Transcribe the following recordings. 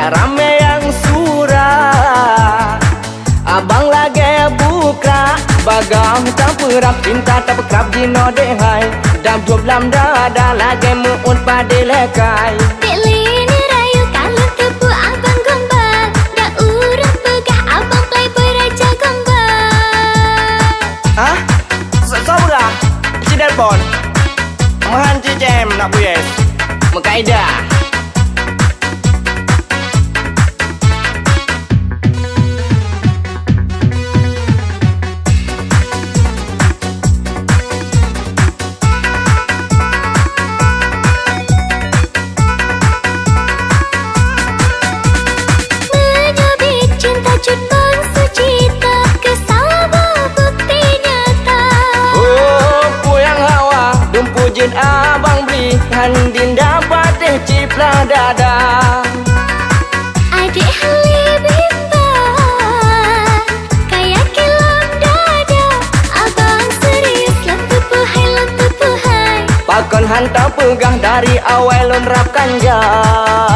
dah rame yang surah. Abang lagi buka bagam tak perap cinta tak pekrab dino dehai. Dam job lam dada lagi muut pada lekai. Dek lini rayu kalau tepu abang gombal. Dah urut pegah abang playboy raja gombal. Hah? Sobra? Si Delpon? Mahan si Jem nak buyes? Mengkaedah. Jin abang beli handin dapat ciplah dada. Adik halibimba kayak kilam dada. Abang serius lam tepu hai. Pakon hantar pegah dari awal lon rapkan jai.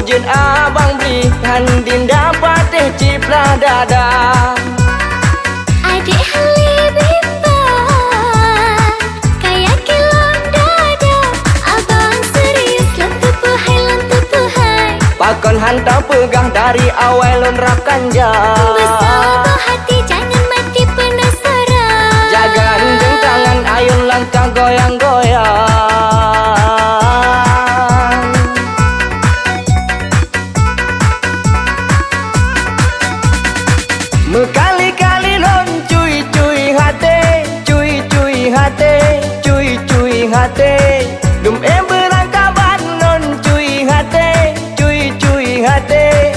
Jin abang beli handin dapat ciplah dada. Adik halibimba kayak kilam dada. Abang serius lam tepu hai. Pakon hantar pegah dari awal lon rapkan jai. Bersama hati jangan mati penasaran. Jaga gendeng tangan ayun langkah goyang-goyang. Kali-kali non cuy hati, cuy hati. Dum berangkaban non cuy hati, cuy hati.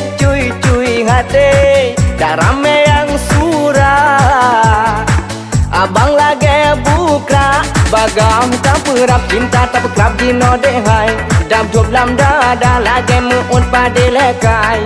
Dah rame yang surah. Abang lagi buka bagam tak perap cinta tak pekrab dino dehai. Dam job lam dada lagi muut pada lekai.